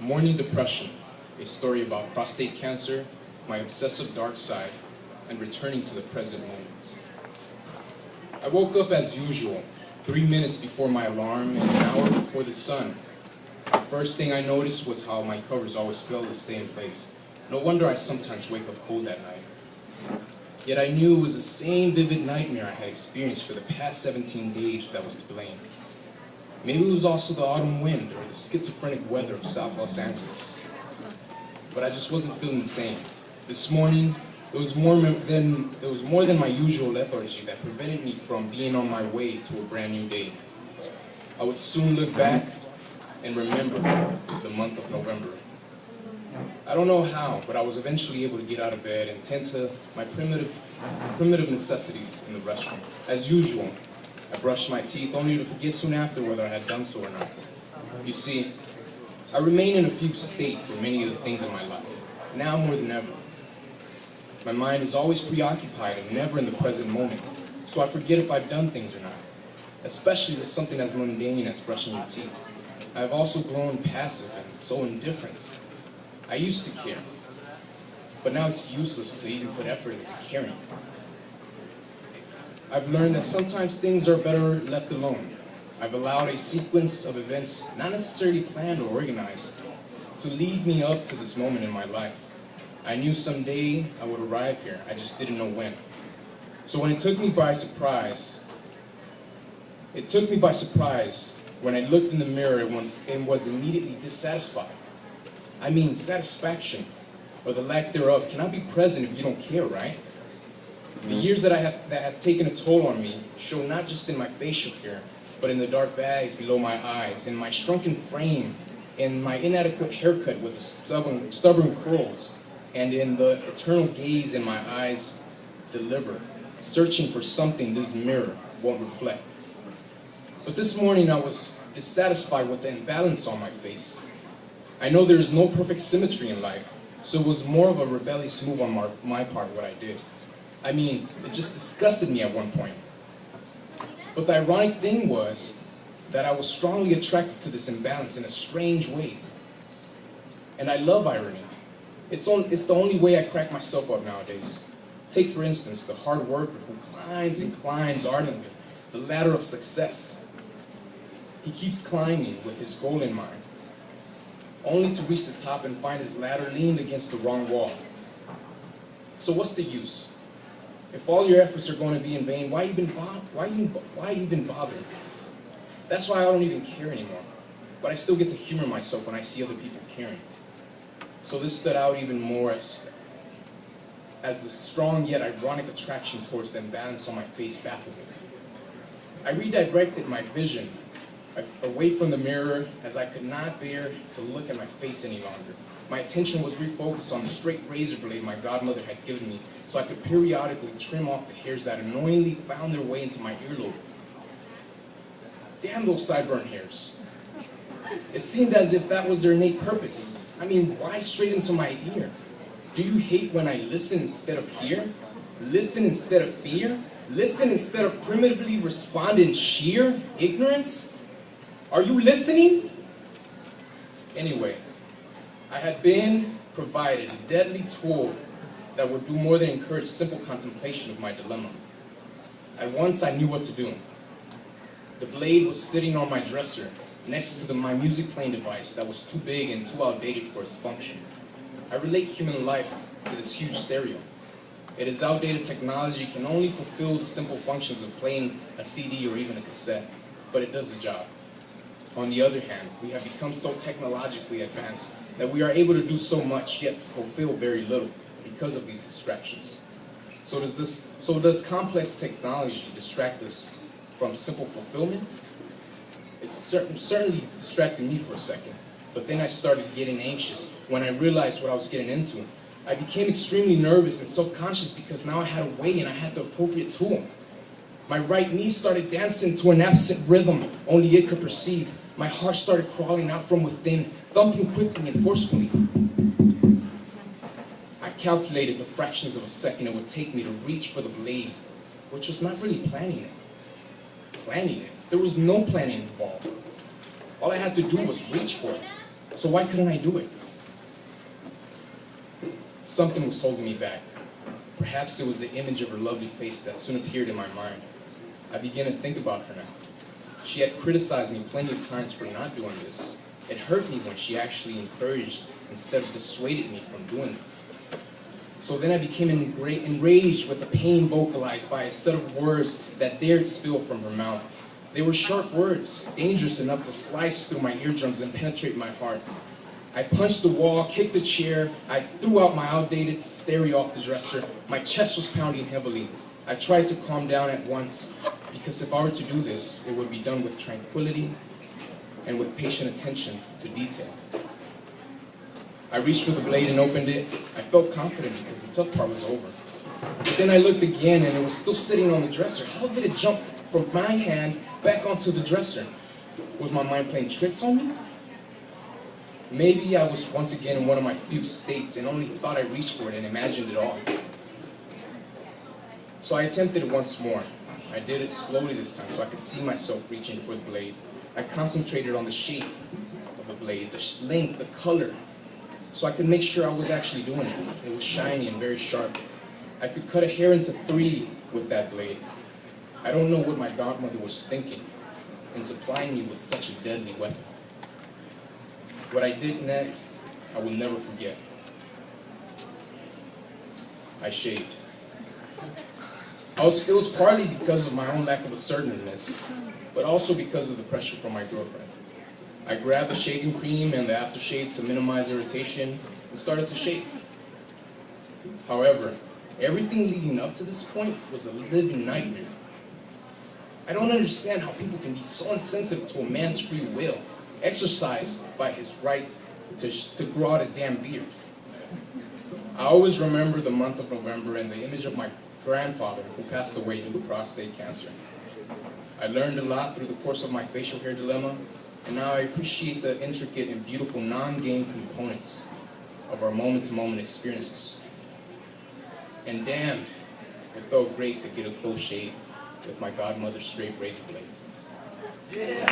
Morning Depression, a story about prostate cancer, my obsessive dark side, and returning to the present moment. I woke up as usual, 3 minutes before my alarm and an hour before the sun. The first thing I noticed was how my covers always failed to stay in place. No wonder I sometimes wake up cold at night. Yet I knew it was the same vivid nightmare I had experienced for the past 17 days that was to blame. Maybe it was also the autumn wind or the schizophrenic weather of South Los Angeles. But I just wasn't feeling the same. This morning, it was more than my usual lethargy that prevented me from being on my way to a brand new day. I would soon look back and remember the month of November. I don't know how, but I was eventually able to get out of bed and tend to my primitive necessities in the restroom. As usual, I brushed my teeth only to forget soon after whether I had done so or not. You see, I remain in a fugue state for many of the things in my life, now more than ever. My mind is always preoccupied and never in the present moment, so I forget if I've done things or not, especially with something as mundane as brushing your teeth. I have also grown passive and so indifferent. I used to care, but now it's useless to even put effort into caring. I've learned that sometimes things are better left alone. I've allowed a sequence of events, not necessarily planned or organized, to lead me up to this moment in my life. I knew someday I would arrive here, I just didn't know when. So when it took me by surprise when I looked in the mirror and was immediately dissatisfied. I mean, satisfaction, or the lack thereof, cannot be present if you don't care, right? The years that have taken a toll on me show not just in my facial hair, but in the dark bags below my eyes, in my shrunken frame, in my inadequate haircut with the stubborn curls, and in the eternal gaze in my eyes deliver, searching for something this mirror won't reflect. But this morning I was dissatisfied with the imbalance on my face. I know there is no perfect symmetry in life, so it was more of a rebellious move on my part what I did. I mean, it just disgusted me at one point. But the ironic thing was that I was strongly attracted to this imbalance in a strange way. And I love irony. It's the only way I crack myself up nowadays. Take, for instance, the hard worker who climbs and climbs ardently the ladder of success. He keeps climbing with his goal in mind, only to reach the top and find his ladder leaned against the wrong wall. So what's the use? If all your efforts are going to be in vain, why even bother? That's why I don't even care anymore. But I still get to humor myself when I see other people caring. So this stood out even more as the strong yet ironic attraction towards the imbalance on my face baffled me. I redirected my vision away from the mirror as I could not bear to look at my face any longer. My attention was refocused on the straight razor blade my godmother had given me so I could periodically trim off the hairs that annoyingly found their way into my earlobe. Damn those sideburn hairs. It seemed as if that was their innate purpose. I mean, why straight into my ear? Do you hate when I listen instead of hear? Listen instead of fear? Listen instead of primitively respond in sheer ignorance? Are you listening? Anyway, I had been provided a deadly tool that would do more than encourage simple contemplation of my dilemma. At once I knew what to do. The blade was sitting on my dresser next to my music playing device that was too big and too outdated for its function. I relate human life to this huge stereo. It is outdated technology, can only fulfill the simple functions of playing a CD or even a cassette, but it does the job. On the other hand, we have become so technologically advanced that we are able to do so much yet fulfill very little because of these distractions. So does complex technology distract us from simple fulfillment? It certainly distracted me for a second, but then I started getting anxious when I realized what I was getting into. I became extremely nervous and self-conscious because now I had a way and I had the appropriate tool. My right knee started dancing to an absent rhythm only it could perceive. My heart started crawling out from within, thumping quickly and forcefully. I calculated the fractions of a second it would take me to reach for the blade, which was not really planning it. There was no planning involved. All I had to do was reach for it. So why couldn't I do it? Something was holding me back. Perhaps it was the image of her lovely face that soon appeared in my mind. I began to think about her now. She had criticized me plenty of times for not doing this. It hurt me when she actually encouraged instead of dissuaded me from doing it. So then I became enraged with the pain vocalized by a set of words that dared spill from her mouth. They were sharp words, dangerous enough to slice through my eardrums and penetrate my heart. I punched the wall, kicked the chair, I threw out my outdated stereo off the dresser. My chest was pounding heavily. I tried to calm down at once, because if I were to do this, it would be done with tranquility and with patient attention to detail. I reached for the blade and opened it. I felt confident because the tough part was over. But then I looked again and it was still sitting on the dresser. How did it jump from my hand back onto the dresser? Was my mind playing tricks on me? Maybe I was once again in one of my few states and only thought I reached for it and imagined it all. So I attempted it once more. I did it slowly this time so I could see myself reaching for the blade. I concentrated on the shape of the blade, the length, the color, so I could make sure I was actually doing it. It was shiny and very sharp. I could cut a hair into 3 with that blade. I don't know what my godmother was thinking in supplying me with such a deadly weapon. What I did next, I will never forget. I shaved. It was partly because of my own lack of assertiveness, but also because of the pressure from my girlfriend. I grabbed the shaving cream and the aftershave to minimize irritation and started to shave. However, everything leading up to this point was a living nightmare. I don't understand how people can be so insensitive to a man's free will, exercised by his right to grow out a damn beard. I always remember the month of November and the image of my grandfather who passed away due to prostate cancer. I learned a lot through the course of my facial hair dilemma, and now I appreciate the intricate and beautiful non-game components of our moment-to-moment experiences. And damn, it felt great to get a close shave with my godmother's straight razor blade. Yeah.